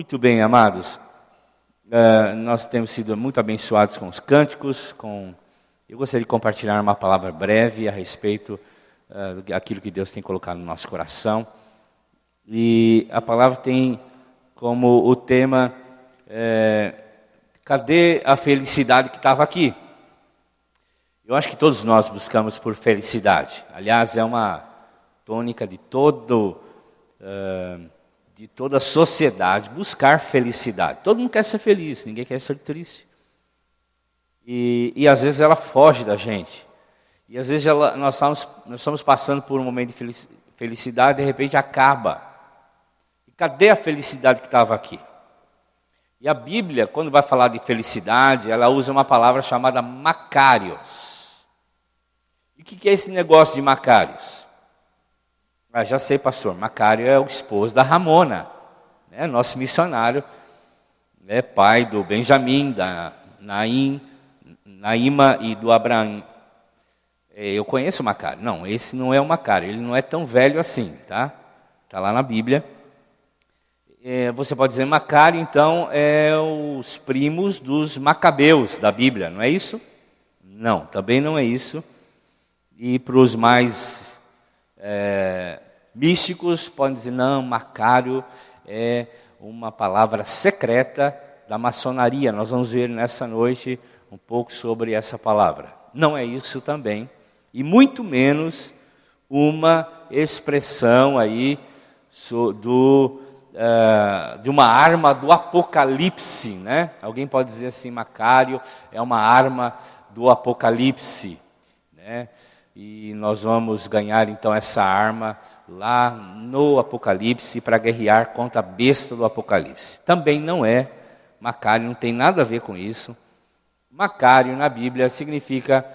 Muito bem, amados. Nós temos sido muito abençoados com os cânticos. Eu gostaria de compartilhar uma palavra breve a respeito daquilo que Deus tem colocado no nosso coração. E a palavra tem como o tema, cadê a felicidade que estava aqui? Eu acho que todos nós buscamos por felicidade. Aliás, é uma tônica de toda a sociedade, buscar felicidade. Todo mundo quer ser feliz, ninguém quer ser triste. E às vezes ela foge da gente. E às vezes nós estamos passando por um momento de felicidade, de repente acaba. E cadê a felicidade que estava aqui? E a Bíblia, quando vai falar de felicidade, ela usa uma palavra chamada Macários. E o que é esse negócio de Macários? Já sei, pastor, Macário é o esposo da Ramona, né? Nosso missionário, pai do Benjamim, da Naíma e do Abraão. Eu conheço o Macário. Não, esse não é o Macário, ele não é tão velho assim, tá? Está lá na Bíblia. Você pode dizer Macário, então, é os primos dos Macabeus da Bíblia, não é isso? Não, também não é isso. E para os mais místicos podem dizer, não, Macário é uma palavra secreta da maçonaria. Nós vamos ver nessa noite um pouco sobre essa palavra. Não é isso também, e muito menos uma expressão aí de uma arma do Apocalipse, né? Alguém pode dizer assim, Macário é uma arma do Apocalipse, né? E nós vamos ganhar então essa arma lá no Apocalipse para guerrear contra a besta do Apocalipse. Também não é Macário, não tem nada a ver com isso. Macário na Bíblia significa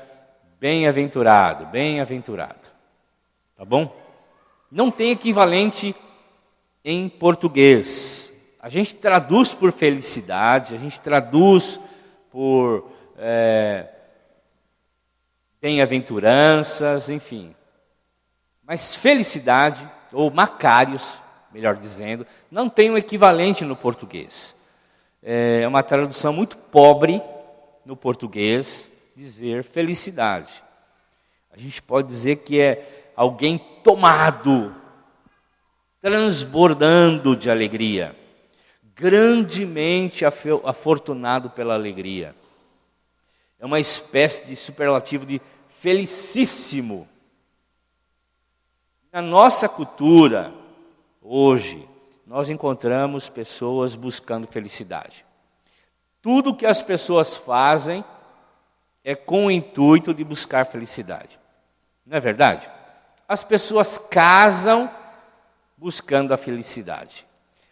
bem-aventurado, bem-aventurado. Tá bom? Não tem equivalente em português. A gente traduz por felicidade, a gente traduz por bem-aventuranças, enfim. Mas felicidade, ou Macários, melhor dizendo, não tem um equivalente no português. É uma tradução muito pobre no português dizer felicidade. A gente pode dizer que é alguém tomado, transbordando de alegria, grandemente afortunado pela alegria. É uma espécie de superlativo de felicíssimo. Na nossa cultura, hoje, nós encontramos pessoas buscando felicidade. Tudo que as pessoas fazem é com o intuito de buscar felicidade. Não é verdade? As pessoas casam buscando a felicidade.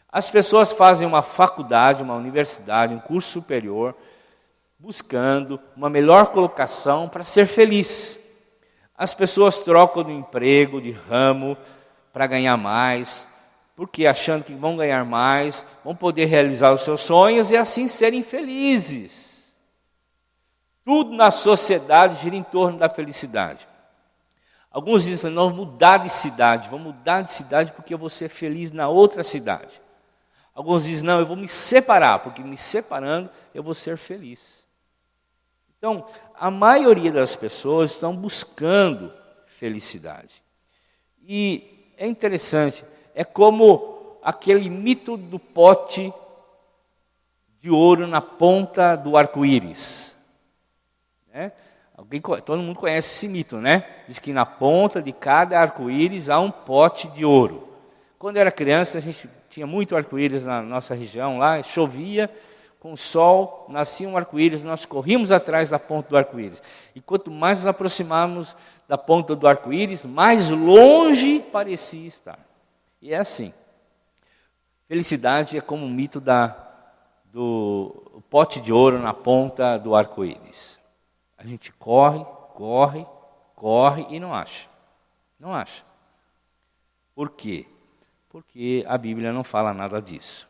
As pessoas fazem uma faculdade, uma universidade, um curso superior, buscando uma melhor colocação para ser feliz. As pessoas trocam de emprego, de ramo, para ganhar mais, porque achando que vão ganhar mais, vão poder realizar os seus sonhos e assim serem felizes. Tudo na sociedade gira em torno da felicidade. Alguns dizem, não, vamos mudar de cidade porque eu vou ser feliz na outra cidade. Alguns dizem, não, eu vou me separar, porque me separando eu vou ser feliz. Então, a maioria das pessoas estão buscando felicidade. E é interessante, é como aquele mito do pote de ouro na ponta do arco-íris. Né? Todo mundo conhece esse mito, né? Diz que na ponta de cada arco-íris há um pote de ouro. Quando eu era criança, a gente tinha muito arco-íris na nossa região lá, chovia, com o sol, nascia um arco-íris, nós corríamos atrás da ponta do arco-íris. E quanto mais nos aproximávamos da ponta do arco-íris, mais longe parecia estar. E é assim. Felicidade é como um mito do pote de ouro na ponta do arco-íris. A gente corre e não acha. Não acha. Por quê? Porque a Bíblia não fala nada disso.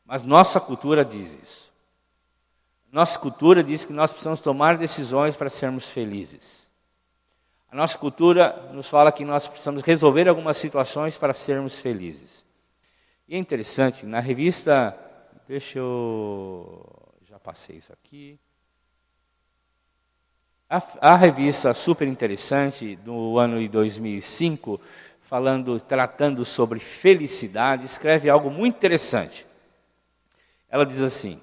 Mas nossa cultura diz isso. Nossa cultura diz que nós precisamos tomar decisões para sermos felizes. A nossa cultura nos fala que nós precisamos resolver algumas situações para sermos felizes. E é interessante, na revista Já passei isso aqui. A revista super interessante do ano de 2005, tratando sobre felicidade, escreve algo muito interessante. Ela diz assim: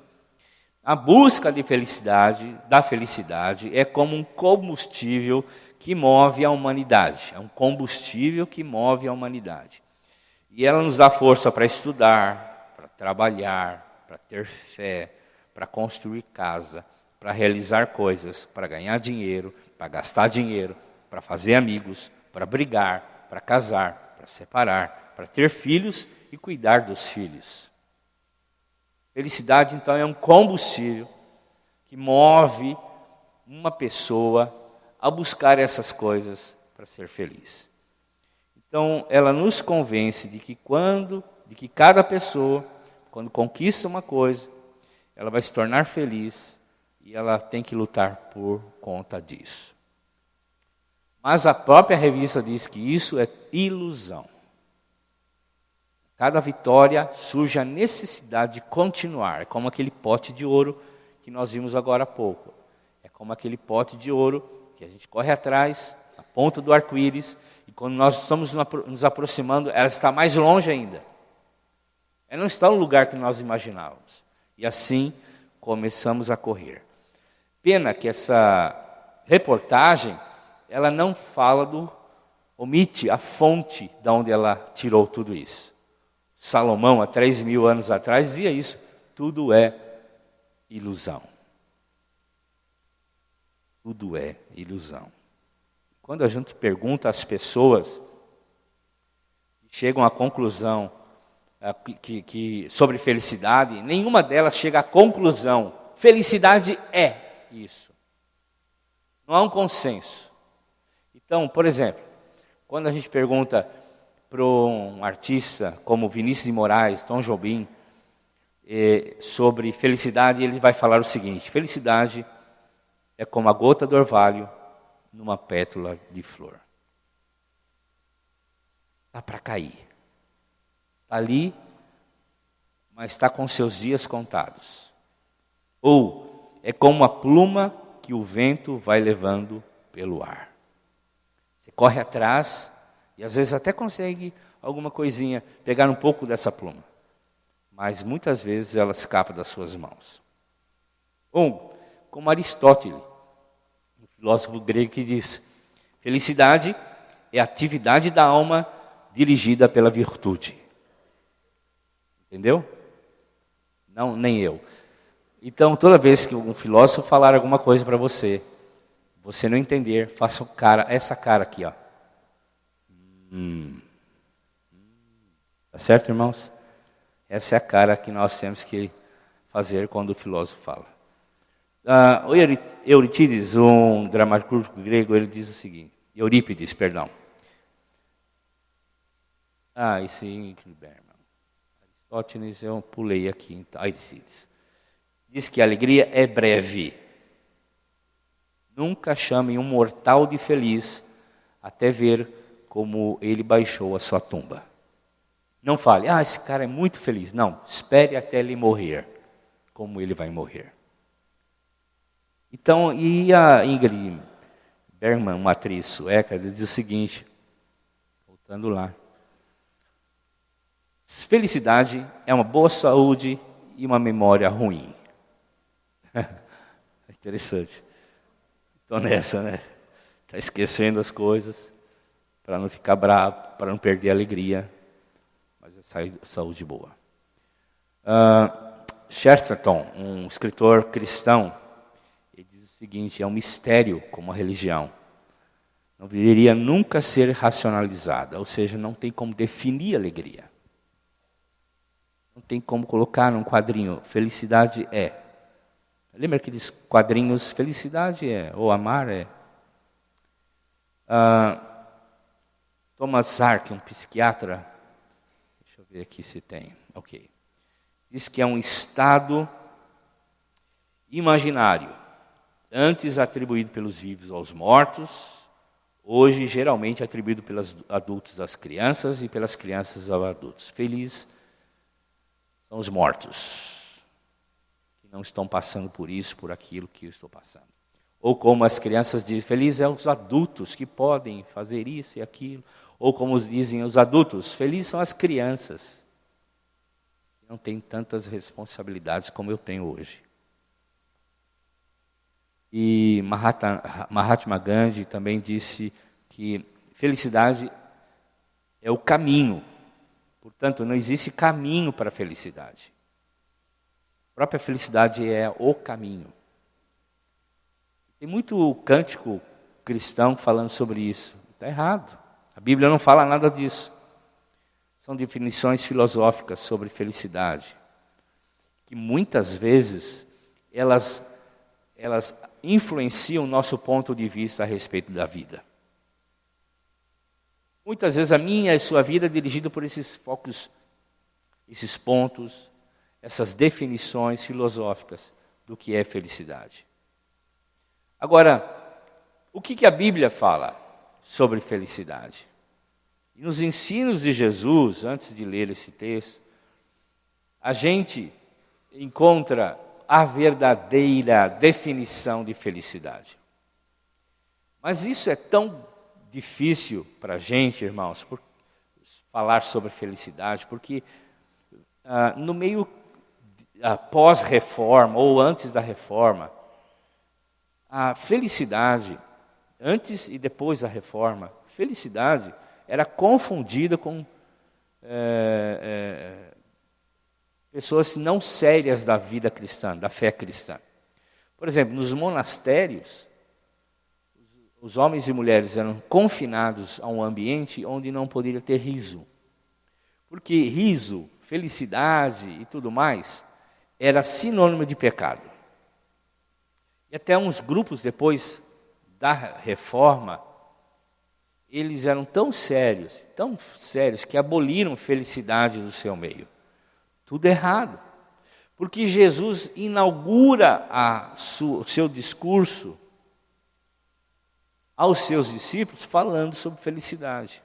a busca da felicidade é como um combustível que move a humanidade. É um combustível que move a humanidade. E ela nos dá força para estudar, para trabalhar, para ter fé, para construir casa, para realizar coisas, para ganhar dinheiro, para gastar dinheiro, para fazer amigos, para brigar, para casar, para separar, para ter filhos e cuidar dos filhos. Felicidade, então, é um combustível que move uma pessoa a buscar essas coisas para ser feliz. Então, ela nos convence de que cada pessoa, quando conquista uma coisa, ela vai se tornar feliz e ela tem que lutar por conta disso. Mas a própria revista diz que isso é ilusão. Cada vitória surge a necessidade de continuar. É como aquele pote de ouro que nós vimos agora há pouco. É como aquele pote de ouro que a gente corre atrás, na ponta do arco-íris, e quando nós estamos nos aproximando, ela está mais longe ainda. Ela não está no lugar que nós imaginávamos. E assim começamos a correr. Pena que essa reportagem, ela não omite a fonte de onde ela tirou tudo isso. Salomão, há 3.000 anos atrás, dizia isso: tudo é ilusão. Tudo é ilusão. Quando a gente pergunta às pessoas, chegam à conclusão sobre felicidade, nenhuma delas chega à conclusão: felicidade é isso. Não há um consenso. Então, por exemplo, quando a gente pergunta para um artista como Vinícius de Moraes, Tom Jobim, sobre felicidade, ele vai falar o seguinte: felicidade é como a gota do orvalho numa pétala de flor. Está para cair. Está ali, mas está com seus dias contados. Ou é como a pluma que o vento vai levando pelo ar. Você corre atrás e às vezes até consegue alguma coisinha, pegar um pouco dessa pluma. Mas muitas vezes ela escapa das suas mãos. Ou como Aristóteles, um filósofo grego, que diz: felicidade é a atividade da alma dirigida pela virtude. Entendeu? Não, nem eu. Então, toda vez que um filósofo falar alguma coisa para você não entender, faça essa cara aqui, ó. Tá certo, irmãos? Essa é a cara que nós temos que fazer quando o filósofo fala. O Eurípides, um dramaturgo grego, ele diz o seguinte: Eurípides, perdão. Esse Berman. Aristóteles, eu pulei aqui. Então, diz que a alegria é breve. Nunca chame um mortal de feliz até ver como ele baixou a sua tumba. Não fale: esse cara é muito feliz. Não, espere até ele morrer, como ele vai morrer. Então, e a Ingrid Bergman, uma atriz sueca, ela diz o seguinte, voltando lá: felicidade é uma boa saúde e uma memória ruim. Interessante. Estou nessa, né? Está esquecendo as coisas para não ficar bravo, para não perder a alegria, mas é saúde boa. Chesterton, um escritor cristão, ele diz o seguinte: é um mistério como a religião. Não deveria nunca ser racionalizada, ou seja, não tem como definir a alegria. Não tem como colocar num quadrinho: felicidade é. Lembra aqueles quadrinhos: felicidade é, ou amar é. Thomas Sark, um psiquiatra, deixa eu ver aqui se tem, ok. Diz que é um estado imaginário, antes atribuído pelos vivos aos mortos, hoje geralmente atribuído pelos adultos às crianças e pelas crianças aos adultos. Feliz são os mortos. que não estão passando por isso, por aquilo que eu estou passando. Ou como as crianças dizem, felizes são os adultos que podem fazer isso e aquilo. Ou como dizem os adultos, felizes são as crianças, que não têm tantas responsabilidades como eu tenho hoje. E Mahatma Gandhi também disse que felicidade é o caminho. Portanto, não existe caminho para a felicidade. A própria felicidade é o caminho. Tem muito cântico cristão falando sobre isso. Está errado. A Bíblia não fala nada disso. São definições filosóficas sobre felicidade, que muitas vezes elas influenciam o nosso ponto de vista a respeito da vida. Muitas vezes a minha e a sua vida é dirigida por esses focos, esses pontos, essas definições filosóficas do que é felicidade. Agora, o que a Bíblia fala sobre felicidade? E nos ensinos de Jesus, antes de ler esse texto, a gente encontra a verdadeira definição de felicidade. Mas isso é tão difícil para a gente, irmãos, falar sobre felicidade, porque no meio pós-reforma ou antes da reforma, a felicidade, antes e depois da reforma, felicidade era confundida com pessoas não sérias da vida cristã, da fé cristã. Por exemplo, nos monastérios, os homens e mulheres eram confinados a um ambiente onde não poderia ter riso. Porque riso, felicidade e tudo mais, era sinônimo de pecado. E até uns grupos depois da reforma, eles eram tão sérios, que aboliram felicidade do seu meio. Tudo errado. Porque Jesus inaugura o seu discurso aos seus discípulos falando sobre felicidade.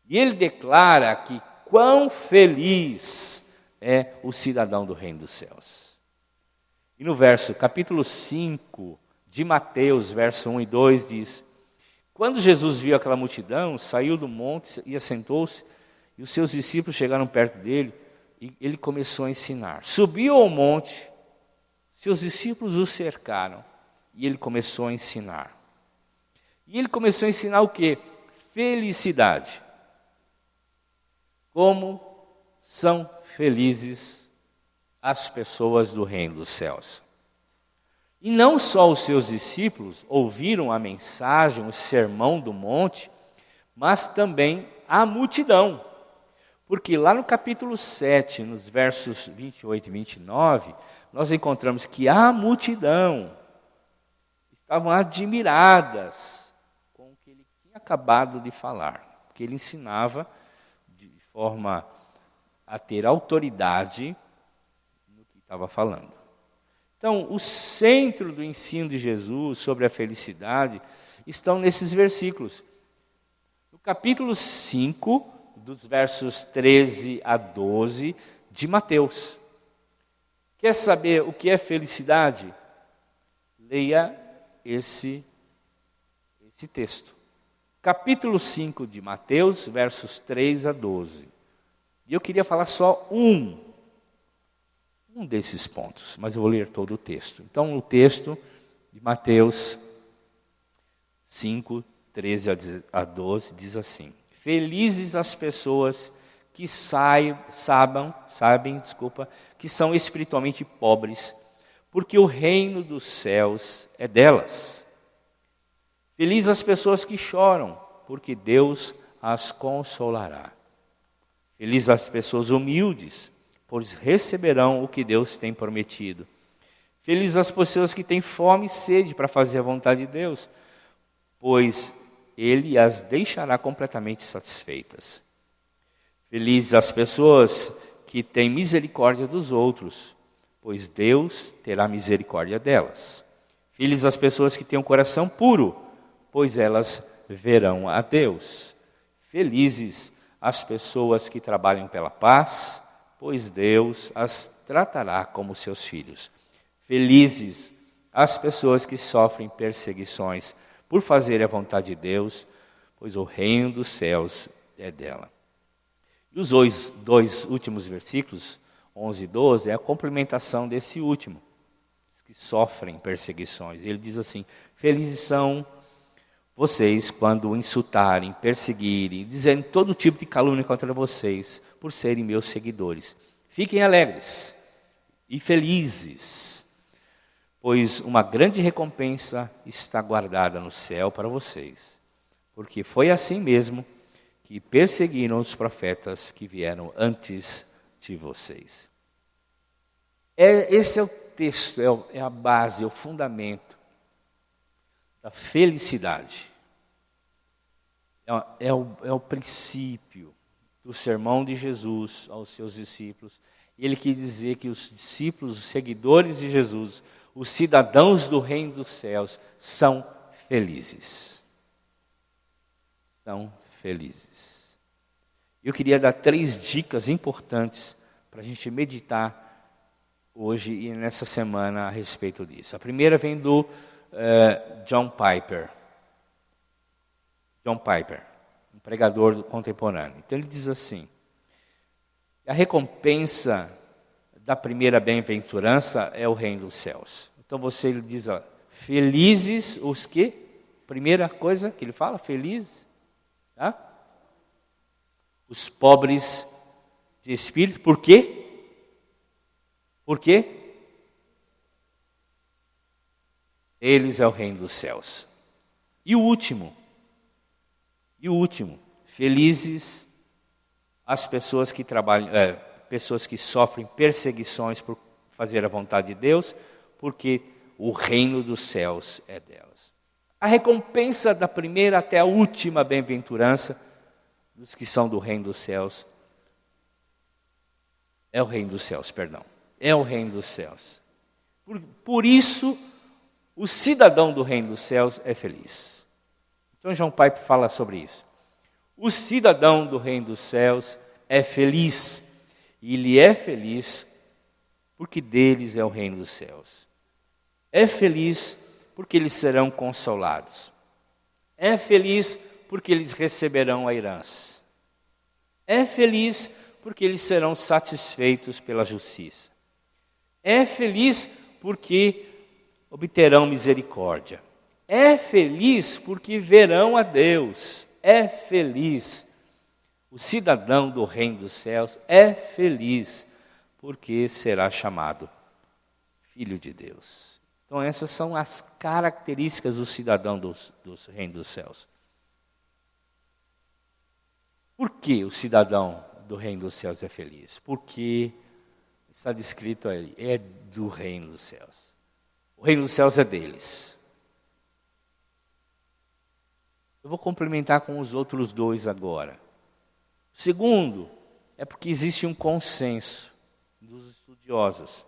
E ele declara que quão feliz é o cidadão do reino dos céus. E no capítulo 5 de Mateus, verso 1 e 2, diz: quando Jesus viu aquela multidão, saiu do monte e assentou-se, e os seus discípulos chegaram perto dele, e ele começou a ensinar. Subiu ao monte, seus discípulos o cercaram, e ele começou a ensinar. E ele começou a ensinar o quê? Felicidade. Como são felizes as pessoas do reino dos céus. E não só os seus discípulos ouviram a mensagem, o sermão do monte, mas também a multidão. Porque lá no capítulo 7, nos versos 28 e 29, nós encontramos que a multidão estavam admiradas com o que ele tinha acabado de falar. Porque ele ensinava de forma a ter autoridade no que estava falando. Então, o centro do ensino de Jesus sobre a felicidade estão nesses versículos. No capítulo 5, dos versos 13 a 12 de Mateus. Quer saber o que é felicidade? Leia esse texto. Capítulo 5 de Mateus, versos 3 a 12. E eu queria falar só um desses pontos, mas eu vou ler todo o texto. Então, o texto de Mateus 5, 13 a 12 diz assim: felizes as pessoas que sabem, que são espiritualmente pobres, porque o reino dos céus é delas. Felizes as pessoas que choram, porque Deus as consolará. Felizes as pessoas humildes, pois receberão o que Deus tem prometido. Felizes as pessoas que têm fome e sede para fazer a vontade de Deus, pois Ele as deixará completamente satisfeitas. Felizes as pessoas que têm misericórdia dos outros, pois Deus terá misericórdia delas. Felizes as pessoas que têm um coração puro, pois elas verão a Deus. Felizes as pessoas que trabalham pela paz, pois Deus as tratará como seus filhos. Felizes as pessoas que sofrem perseguições por fazerem a vontade de Deus, pois o reino dos céus é dela. E os dois últimos versículos, 11 e 12, é a complementação desse último, os que sofrem perseguições. Ele diz assim: felizes são vocês quando insultarem, perseguirem, dizerem todo tipo de calúnia contra vocês, por serem meus seguidores. Fiquem alegres e felizes, pois uma grande recompensa está guardada no céu para vocês, porque foi assim mesmo que perseguiram os profetas que vieram antes de vocês. Esse é o texto, é a base, é o fundamento da felicidade. É o princípio do sermão de Jesus aos seus discípulos. Ele quis dizer que os discípulos, os seguidores de Jesus, os cidadãos do reino dos céus, são felizes. São felizes. Eu queria dar 3 dicas importantes para a gente meditar hoje e nessa semana a respeito disso. A primeira vem do John Piper. John Piper, um pregador contemporâneo. Então ele diz assim: a recompensa da primeira bem-aventurança é o reino dos céus. Então ele diz, felizes os que? Primeira coisa que ele fala, felizes, tá? Os pobres de espírito. Por quê? Por quê? Eles é o reino dos céus. E o último, felizes as pessoas que trabalham, pessoas que sofrem perseguições por fazer a vontade de Deus, porque o reino dos céus é delas. A recompensa da primeira até a última bem-aventurança dos que são do reino dos céus é o reino dos céus, é o reino dos céus. Por isso, o cidadão do reino dos céus é feliz. Então, John Piper fala sobre isso. O cidadão do reino dos céus é feliz. E ele é feliz porque deles é o reino dos céus. É feliz porque eles serão consolados. É feliz porque eles receberão a herança. É feliz porque eles serão satisfeitos pela justiça. É feliz porque obterão misericórdia. É feliz porque verão a Deus. É feliz. O cidadão do reino dos céus é feliz porque será chamado filho de Deus. Então essas são as características do cidadão do reino dos céus. Por que o cidadão do reino dos céus é feliz? Porque está descrito aí, é do reino dos céus. O reino dos céus é deles. Eu vou complementar com os outros 2 agora. O segundo é porque existe um consenso dos estudiosos.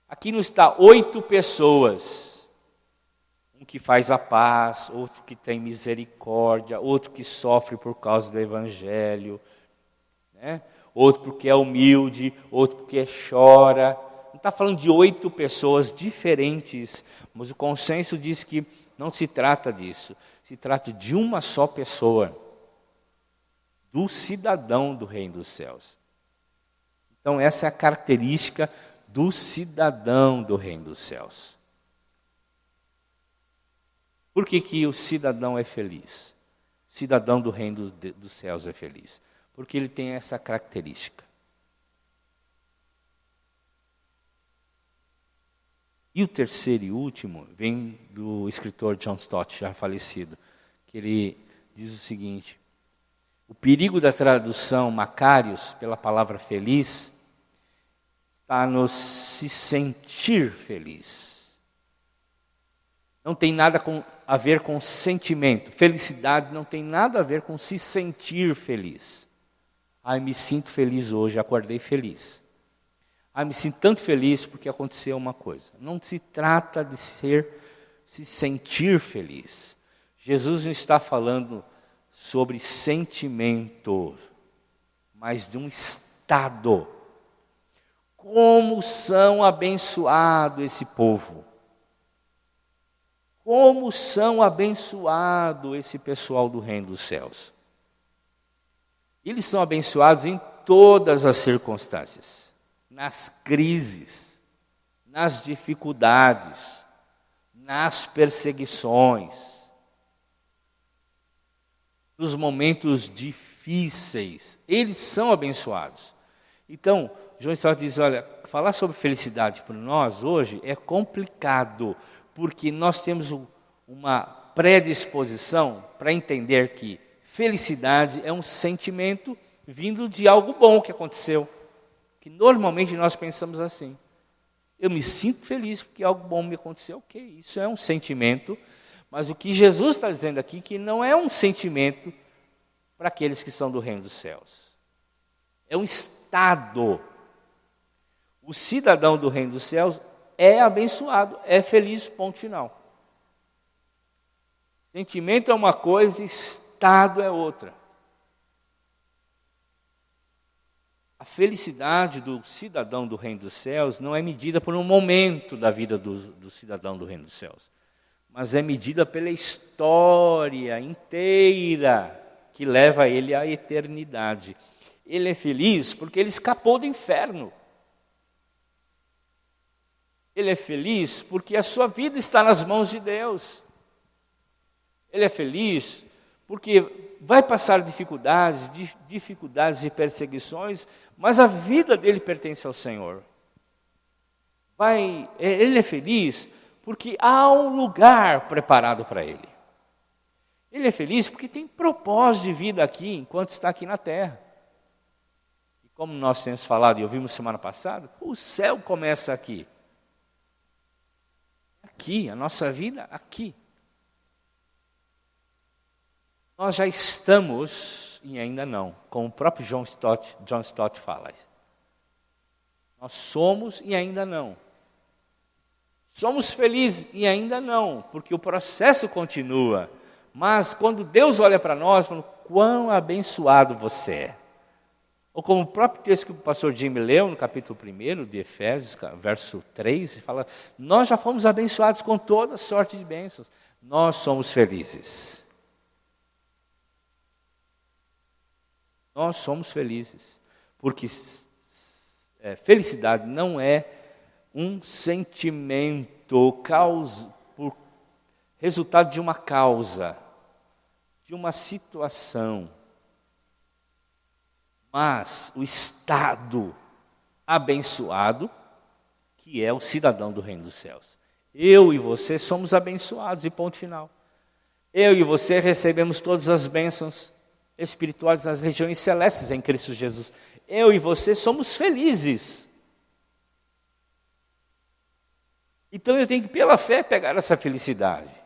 Aqui não está 8 pessoas. Um que faz a paz, outro que tem misericórdia, outro que sofre por causa do evangelho, né? Outro porque é humilde, outro porque chora. Não está falando de 8 pessoas diferentes, mas o consenso diz que não se trata disso. Se trata de uma só pessoa, do cidadão do reino dos céus. Então essa é a característica do cidadão do reino dos céus. Por que o cidadão é feliz? O cidadão do reino dos céus é feliz. Porque ele tem essa característica. E o terceiro e último vem do escritor John Stott, já falecido, que ele diz o seguinte: o perigo da tradução Macários pela palavra feliz está no se sentir feliz. Não tem nada a ver com sentimento. Felicidade não tem nada a ver com se sentir feliz. Me sinto feliz hoje, acordei feliz. Me sinto tanto feliz porque aconteceu uma coisa. Não se trata de se sentir feliz. Jesus não está falando sobre sentimento, mas de um estado. como são abençoados esse povo. Como são abençoados esse pessoal do reino dos céus. Eles são abençoados em todas as circunstâncias. Nas crises, nas dificuldades, nas perseguições, nos momentos difíceis. Eles são abençoados. Então, João Stott diz, olha, falar sobre felicidade para nós hoje é complicado, porque nós temos uma predisposição para entender que felicidade é um sentimento vindo de algo bom que aconteceu. Que normalmente nós pensamos assim. Eu me sinto feliz porque algo bom me aconteceu. Ok, isso é um sentimento. Mas o que Jesus está dizendo aqui, que não é um sentimento para aqueles que são do reino dos céus. É um estado. O cidadão do reino dos céus é abençoado, é feliz, ponto final. Sentimento é uma coisa, estado é outra. A felicidade do cidadão do reino dos céus não é medida por um momento da vida do cidadão do reino dos céus, mas é medida pela história inteira que leva ele à eternidade. Ele é feliz porque ele escapou do inferno. Ele é feliz porque a sua vida está nas mãos de Deus. Ele é feliz porque vai passar dificuldades e perseguições, mas a vida dele pertence ao Senhor. Ele é feliz porque há um lugar preparado para ele. Ele é feliz porque tem propósito de vida aqui, enquanto está aqui na terra. E como nós temos falado e ouvimos semana passada, o céu começa aqui. Aqui, a nossa vida aqui. Nós já estamos e ainda não, como o próprio John Stott fala. Nós somos e ainda não. Somos felizes e ainda não, porque o processo continua. Mas quando Deus olha para nós, fala, quão abençoado você é. Ou como o próprio texto que o pastor Jimmy leu no capítulo 1 de Efésios, verso 3, fala, nós já fomos abençoados com toda sorte de bênçãos. Nós somos felizes. Nós somos felizes. Porque felicidade não é um sentimento por resultado de uma causa, de uma situação. Mas o estado abençoado, que é o cidadão do reino dos céus. Eu e você somos abençoados e ponto final. Eu e você recebemos todas as bênçãos espirituais nas regiões celestes em Cristo Jesus. Eu e você somos felizes. Então eu tenho que, pela fé, pegar essa felicidade.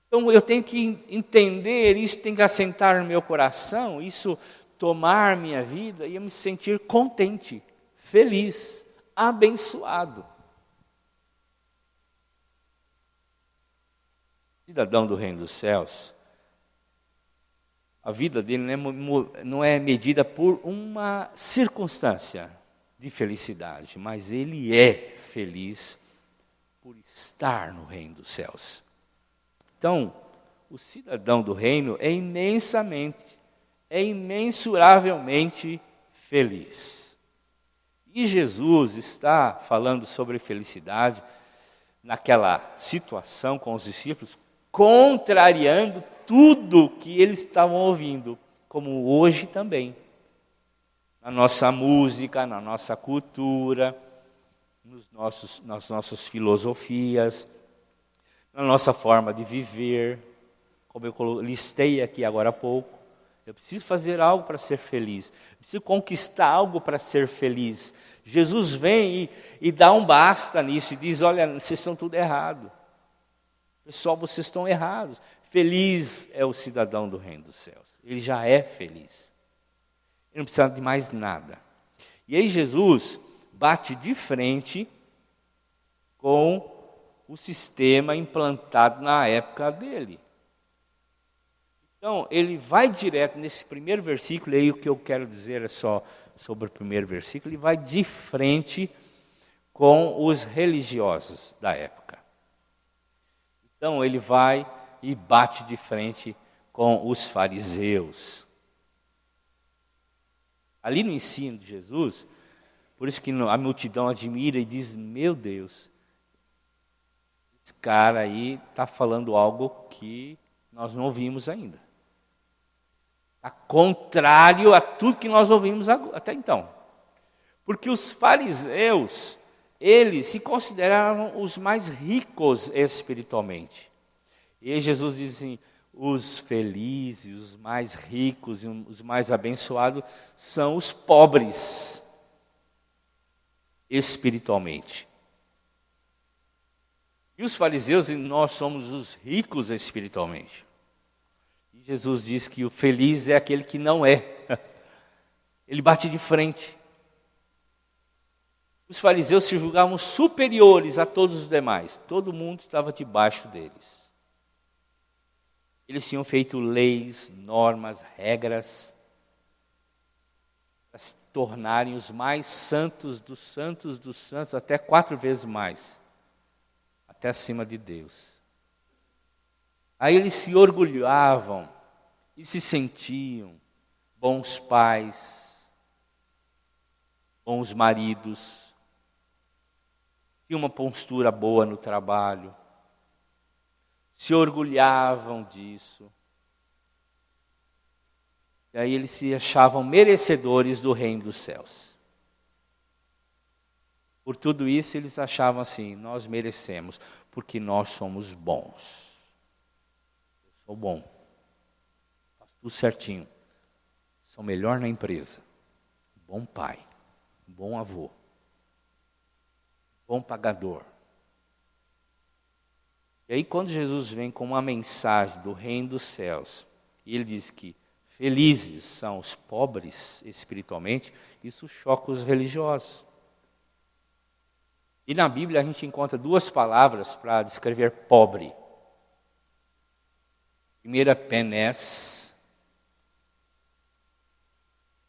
Então eu tenho que entender, isso tem que assentar no meu coração, isso tomar minha vida e eu me sentir contente, feliz, abençoado. Cidadão do reino dos céus, a vida dele não é medida por uma circunstância de felicidade, mas ele é feliz por estar no reino dos céus. Então, o cidadão do reino é imensuravelmente feliz. E Jesus está falando sobre felicidade naquela situação com os discípulos, contrariando tudo que eles estavam ouvindo, como hoje também. Na nossa música, na nossa cultura, nas nossas filosofias, na nossa forma de viver, como eu listei aqui agora há pouco. Eu preciso fazer algo para ser feliz, eu preciso conquistar algo para ser feliz. Jesus vem e dá um basta nisso e diz, olha, vocês estão tudo errado. Pessoal, vocês estão errados. Feliz é o cidadão do reino dos céus. Ele já é feliz. Ele não precisa de mais nada. E aí Jesus bate de frente com o sistema implantado na época dele. Então, ele vai direto nesse primeiro versículo, e aí o que eu quero dizer é só sobre o primeiro versículo, ele vai de frente com os religiosos da época. Então ele vai e bate de frente com os fariseus. Ali no ensino de Jesus, por isso que a multidão admira e diz, meu Deus, esse cara aí está falando algo que nós não ouvimos ainda. Está contrário a tudo que nós ouvimos até então. Porque os fariseus, eles se consideravam os mais ricos espiritualmente. E aí Jesus diz assim, os felizes, os mais ricos e os mais abençoados são os pobres espiritualmente. E os fariseus, nós somos os ricos espiritualmente. E Jesus diz que o feliz é aquele que não é. Ele bate de frente. Os fariseus se julgavam superiores a todos os demais. Todo mundo estava debaixo deles. Eles tinham feito leis, normas, regras, para se tornarem os mais santos dos santos, até 4 vezes mais, até acima de Deus. Aí eles se orgulhavam e se sentiam bons pais, bons maridos, tinham uma postura boa no trabalho, se orgulhavam disso. E aí eles se achavam merecedores do reino dos céus. Por tudo isso eles achavam assim, nós merecemos, porque nós somos bons. Eu sou bom, faço tudo certinho, sou melhor na empresa, bom pai, bom avô, bom pagador. E aí quando Jesus vem com uma mensagem do reino dos céus, e ele diz que felizes são os pobres espiritualmente, isso choca os religiosos. E na Bíblia a gente encontra 2 palavras para descrever pobre. A primeira é penés,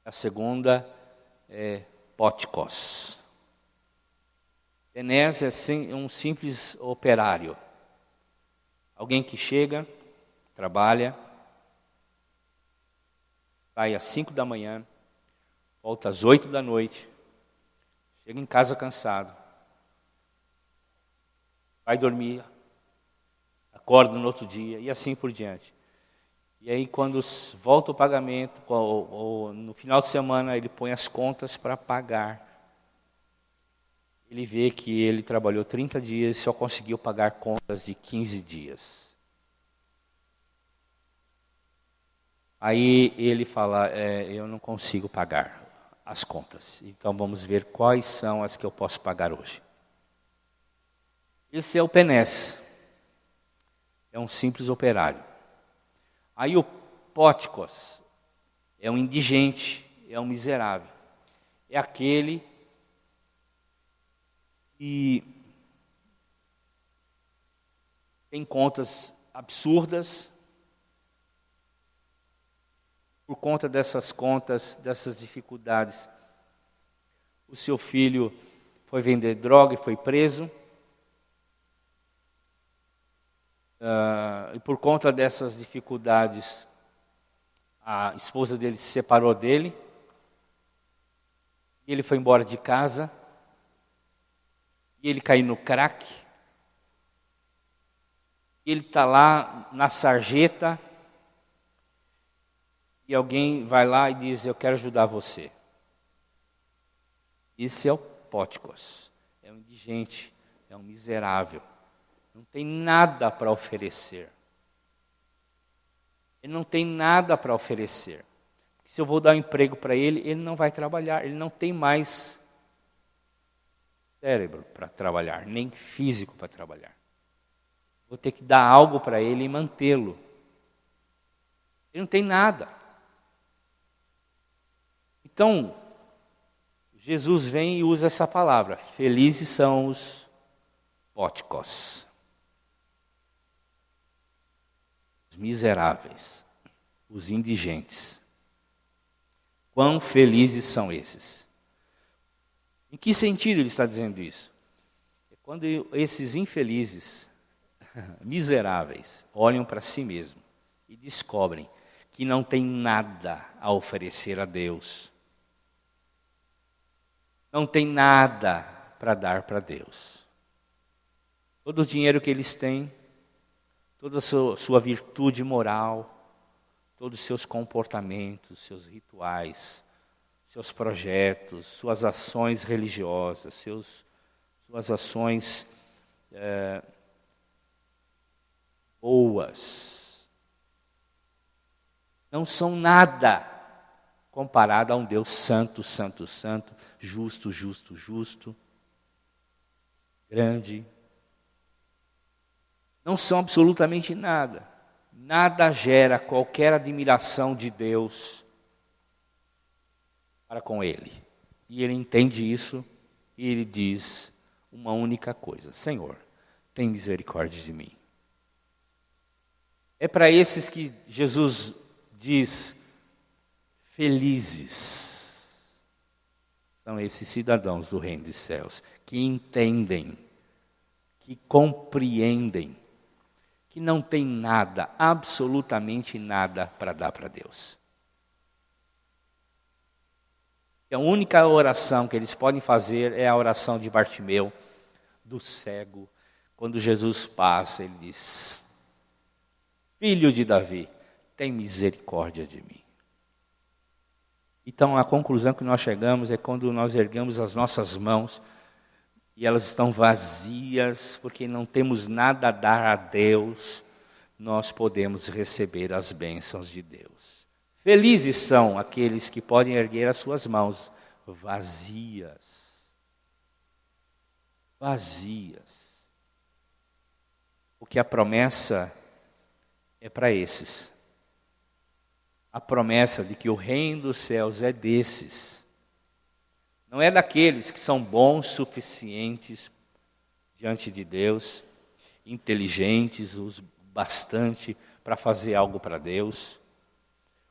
a segunda é potikos. Penés é um simples operário. Alguém que chega, trabalha, sai às 5 da manhã, volta às 8 da noite, chega em casa cansado, vai dormir, acorda no outro dia e assim por diante. E aí quando volta o pagamento, ou no final de semana ele põe as contas para pagar, ele vê que ele trabalhou 30 dias e só conseguiu pagar contas de 15 dias. Aí ele fala, eu não consigo pagar as contas. Então vamos ver quais são as que eu posso pagar hoje. Esse é o penés. É um simples operário. Aí o potikos é um indigente, é um miserável. É aquele que tem contas absurdas. Por conta dessas contas, dessas dificuldades, o seu filho foi vender droga e foi preso. E por conta dessas dificuldades, a esposa dele se separou dele. E ele foi embora de casa. E ele caiu no crack. E ele está lá na sarjeta. E alguém vai lá e diz, eu quero ajudar você. Esse é o potikos. É um indigente, é um miserável. Não tem nada para oferecer. Ele não tem nada para oferecer. Se eu vou dar um emprego para ele, ele não vai trabalhar. Ele não tem mais cérebro para trabalhar, nem físico para trabalhar. Vou ter que dar algo para ele e mantê-lo. Ele não tem nada. Então, Jesus vem e usa essa palavra. Felizes são os potikos. Os miseráveis. Os indigentes. Quão felizes são esses. Em que sentido ele está dizendo isso? É quando esses infelizes, miseráveis, olham para si mesmos e descobrem que não tem nada a oferecer a Deus. Não tem nada para dar para Deus. Todo o dinheiro que eles têm, toda a sua virtude moral, todos os seus comportamentos, seus rituais, seus projetos, suas ações religiosas, suas ações boas, não são nada comparado a um Deus santo, santo, santo, justo, justo, justo, grande. Não são absolutamente nada. Nada gera qualquer admiração de Deus para com Ele. E Ele entende isso e Ele diz uma única coisa: Senhor, tem misericórdia de mim. É para esses que Jesus diz: felizes são esses cidadãos do reino dos céus, que entendem, que compreendem, que não tem nada, absolutamente nada para dar para Deus. A única oração que eles podem fazer é a oração de Bartimeu, do cego. Quando Jesus passa, ele diz: Filho de Davi, tem misericórdia de mim. Então a conclusão que nós chegamos é quando nós erguemos as nossas mãos e elas estão vazias, porque não temos nada a dar a Deus, nós podemos receber as bênçãos de Deus. Felizes são aqueles que podem erguer as suas mãos vazias. Vazias. Porque a promessa é para esses. A promessa de que o reino dos céus é desses. Não é daqueles que são bons suficientes diante de Deus, inteligentes o bastante para fazer algo para Deus,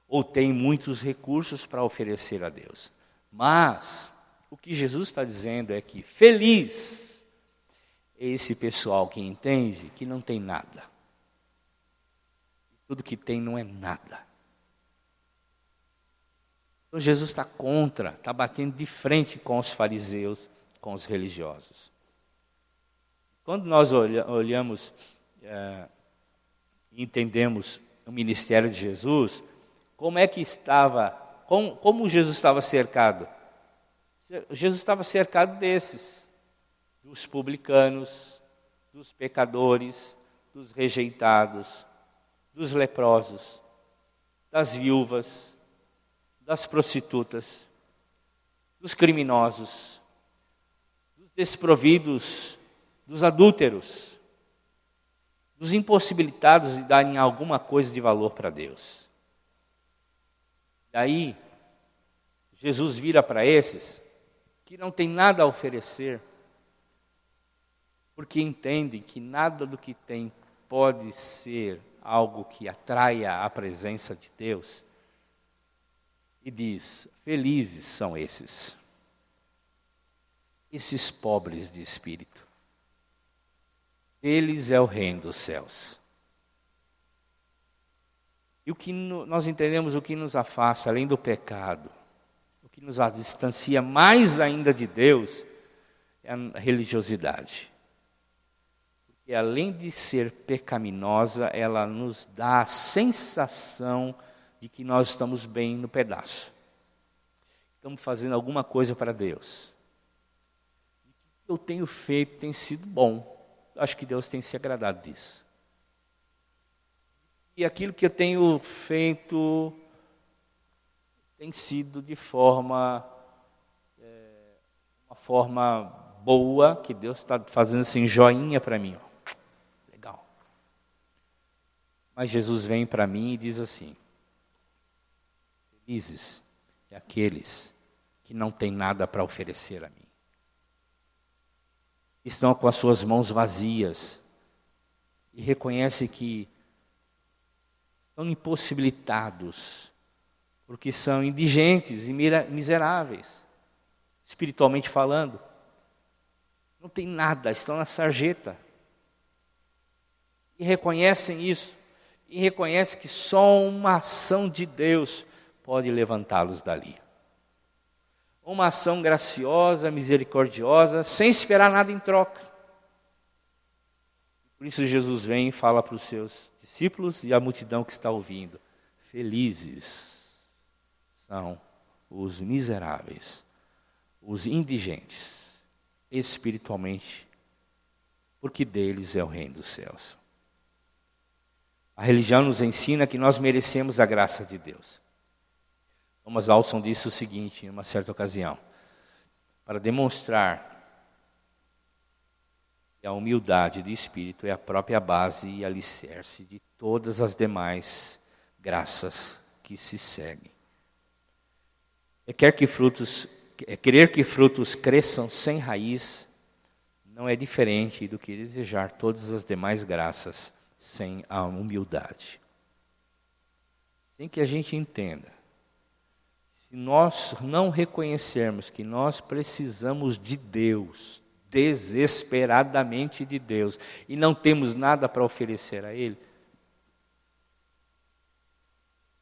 ou têm muitos recursos para oferecer a Deus. Mas o que Jesus está dizendo é que feliz é esse pessoal que entende que não tem nada. Tudo que tem não é nada. Então Jesus está contra, está batendo de frente com os fariseus, com os religiosos. Quando nós olhamos e entendemos o ministério de Jesus, como é que estava, como Jesus estava cercado? Jesus estava cercado desses, dos publicanos, dos pecadores, dos rejeitados, dos leprosos, das viúvas, das prostitutas, dos criminosos, dos desprovidos, dos adúlteros, dos impossibilitados de darem alguma coisa de valor para Deus. Daí, Jesus vira para esses que não tem nada a oferecer, porque entendem que nada do que tem pode ser algo que atraia a presença de Deus. E diz: felizes são esses pobres de espírito. Deles é o reino dos céus. E o que nós entendemos, o que nos afasta, além do pecado, o que nos distancia mais ainda de Deus, é a religiosidade. Porque além de ser pecaminosa, ela nos dá a sensação de que nós estamos bem no pedaço. Estamos fazendo alguma coisa para Deus. O que eu tenho feito tem sido bom. Eu acho que Deus tem se agradado disso. E aquilo que eu tenho feito tem sido de uma forma boa, que Deus está fazendo assim, joinha para mim. Ó. Legal. Mas Jesus vem para mim e diz assim: felizes é aqueles que não têm nada para oferecer a mim. Estão com as suas mãos vazias e reconhecem que estão impossibilitados porque são indigentes e miseráveis, espiritualmente falando. Não tem nada, estão na sarjeta. E reconhecem isso. E reconhecem que só uma ação de Deus pode levantá-los dali. Uma ação graciosa, misericordiosa, sem esperar nada em troca. Por isso Jesus vem e fala para os seus discípulos e a multidão que está ouvindo: felizes são os miseráveis, os indigentes, espiritualmente, porque deles é o reino dos céus. A religião nos ensina que nós merecemos a graça de Deus. Thomas Alson disse o seguinte, em uma certa ocasião: para demonstrar que a humildade de espírito é a própria base e alicerce de todas as demais graças que se seguem. Querer que frutos cresçam sem raiz não é diferente do que desejar todas as demais graças sem a humildade. Sem que a gente entenda, se nós não reconhecermos que nós precisamos de Deus, desesperadamente de Deus, e não temos nada para oferecer a Ele,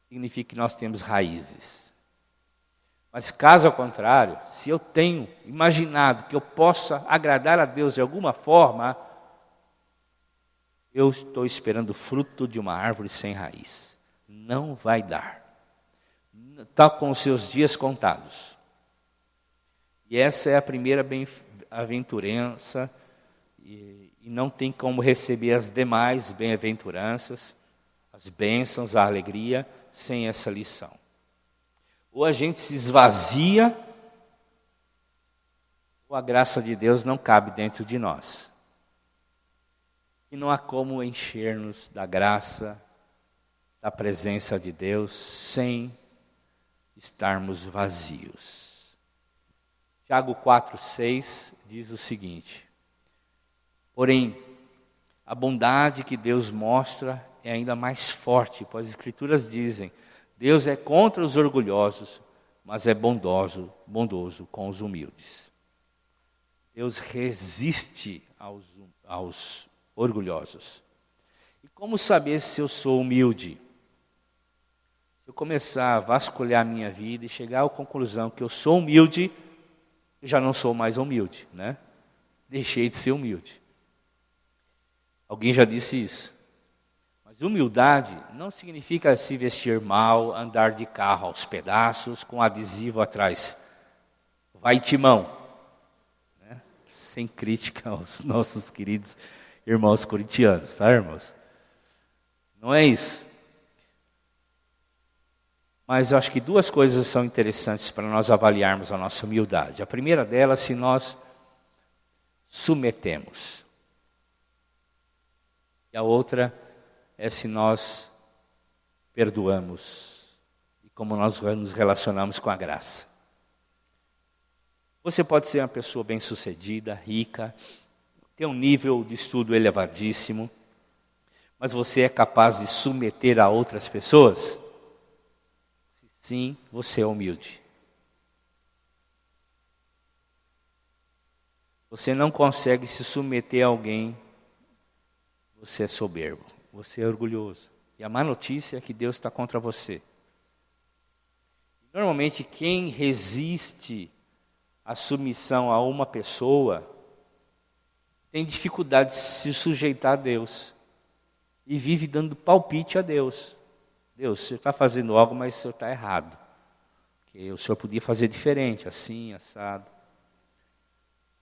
significa que nós temos raízes. Mas caso ao contrário, se eu tenho imaginado que eu possa agradar a Deus de alguma forma, eu estou esperando fruto de uma árvore sem raiz. Não vai dar. Está com os seus dias contados. E essa é a primeira bem-aventurança, e não tem como receber as demais bem-aventuranças, as bênçãos, a alegria, sem essa lição. Ou a gente se esvazia, ou a graça de Deus não cabe dentro de nós. E não há como encher-nos da graça, da presença de Deus, sem estarmos vazios. Tiago 4,6 diz o seguinte: porém, a bondade que Deus mostra é ainda mais forte, pois as Escrituras dizem: Deus é contra os orgulhosos, mas é bondoso com os humildes. Deus resiste aos orgulhosos. E como saber se eu sou humilde? Se eu começar a vasculhar a minha vida e chegar à conclusão que eu sou humilde, eu já não sou mais humilde, né? Deixei de ser humilde. Alguém já disse isso. Mas humildade não significa se vestir mal, andar de carro aos pedaços, com adesivo atrás. Vai, Timão. Né? Sem crítica aos nossos queridos irmãos corintianos, tá, irmãos? Não é isso. Mas eu acho que duas coisas são interessantes para nós avaliarmos a nossa humildade. A primeira delas, se nós submetemos. E a outra é se nós perdoamos e como nós nos relacionamos com a graça. Você pode ser uma pessoa bem-sucedida, rica, ter um nível de estudo elevadíssimo, mas você é capaz de submeter a outras pessoas? Sim, você é humilde. Você não consegue se submeter a alguém, você é soberbo, você é orgulhoso. E a má notícia é que Deus está contra você. Normalmente quem resiste à submissão a uma pessoa tem dificuldade de se sujeitar a Deus e vive dando palpite a Deus. Deus, o Senhor está fazendo algo, mas o Senhor está errado. Porque o Senhor podia fazer diferente, assim, assado.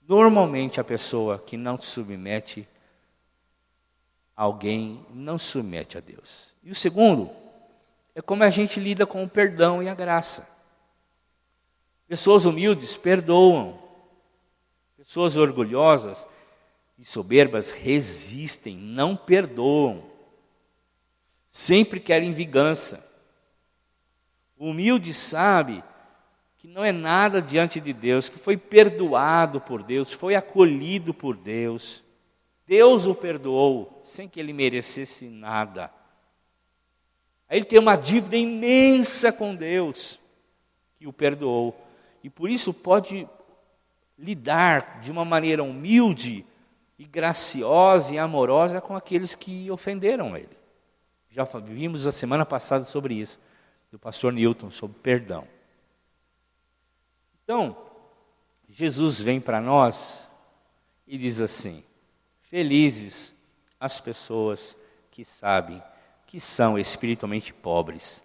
Normalmente a pessoa que não se submete a alguém, não se submete a Deus. E o segundo, é como a gente lida com o perdão e a graça. Pessoas humildes perdoam. Pessoas orgulhosas e soberbas resistem, não perdoam. Sempre querem vingança. O humilde sabe que não é nada diante de Deus, que foi perdoado por Deus, foi acolhido por Deus. Deus o perdoou sem que ele merecesse nada. Aí ele tem uma dívida imensa com Deus, que o perdoou. E por isso pode lidar de uma maneira humilde e graciosa e amorosa com aqueles que ofenderam ele. Já vimos a semana passada sobre isso, do pastor Newton, sobre perdão. Então, Jesus vem para nós e diz assim: felizes as pessoas que sabem que são espiritualmente pobres,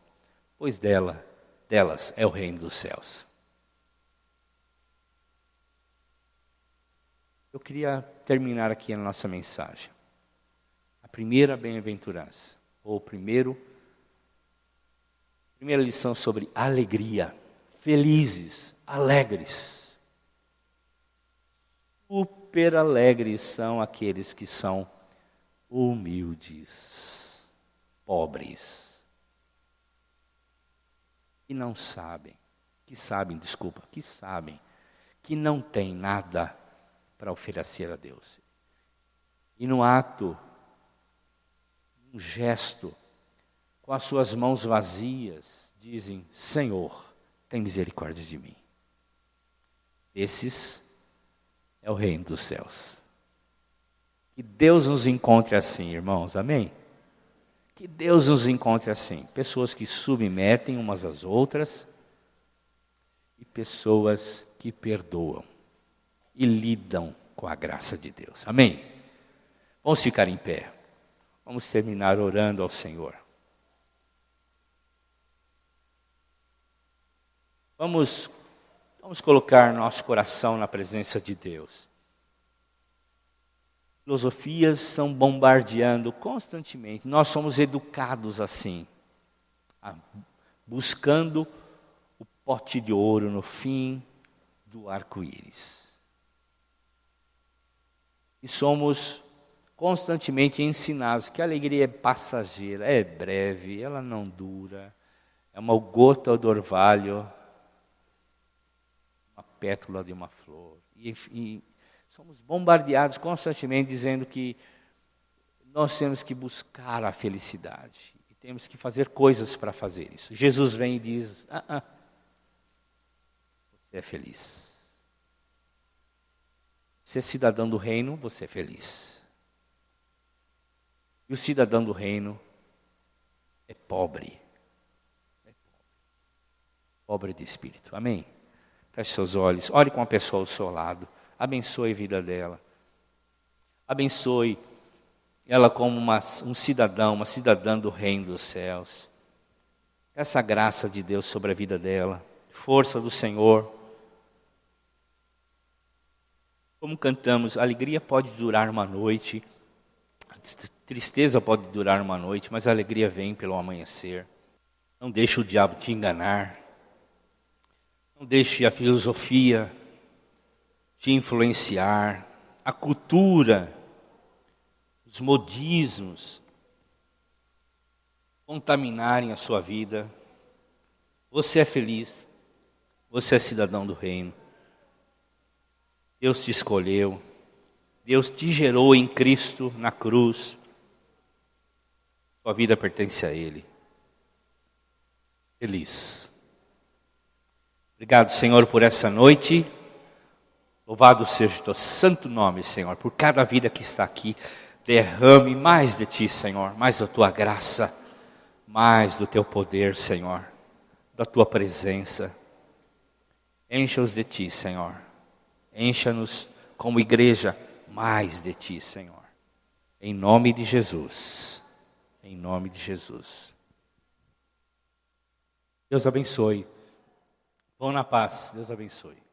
pois delas é o reino dos céus. Eu queria terminar aqui a nossa mensagem. A primeira bem-aventurança, ou primeira lição sobre alegria. Felizes, alegres. Super alegres são aqueles que são humildes, pobres. E não sabem, que não têm nada para oferecer a Deus. E no ato, um gesto, com as suas mãos vazias, dizem: Senhor, tem misericórdia de mim. Esses é o reino dos céus. Que Deus nos encontre assim, irmãos, amém? Que Deus nos encontre assim, pessoas que submetem umas às outras e pessoas que perdoam e lidam com a graça de Deus. Amém? Vamos ficar em pé. Vamos terminar orando ao Senhor. Vamos colocar nosso coração na presença de Deus. Filosofias estão bombardeando constantemente. Nós somos educados assim, buscando o pote de ouro no fim do arco-íris. E somos constantemente ensinados que a alegria é passageira, é breve, ela não dura, é uma gota do orvalho, uma pétala de uma flor. E somos bombardeados constantemente dizendo que nós temos que buscar a felicidade e temos que fazer coisas para fazer isso. Jesus vem e diz: você é feliz. Você é cidadão do reino, você é feliz. E o cidadão do reino é pobre. Pobre de espírito. Amém? Feche seus olhos, ore com a pessoa ao seu lado. Abençoe a vida dela. Abençoe ela como um cidadão, uma cidadã do reino dos céus. Essa graça de Deus sobre a vida dela. Força do Senhor. Como cantamos, a alegria pode durar uma noite, a tristeza pode durar uma noite, mas a alegria vem pelo amanhecer. Não deixe o diabo te enganar. Não deixe a filosofia te influenciar, a cultura, os modismos contaminarem a sua vida. Você é feliz, você é cidadão do reino. Deus te escolheu, Deus te gerou em Cristo na cruz. Sua vida pertence a Ele. Feliz. Obrigado, Senhor, por essa noite. Louvado seja o teu santo nome, Senhor, por cada vida que está aqui. Derrame mais de ti, Senhor, mais da tua graça, mais do teu poder, Senhor, da tua presença. Encha-os de ti, Senhor. Encha-nos como igreja mais de ti, Senhor. Em nome de Jesus. Em nome de Jesus. Deus abençoe. Vão na paz. Deus abençoe.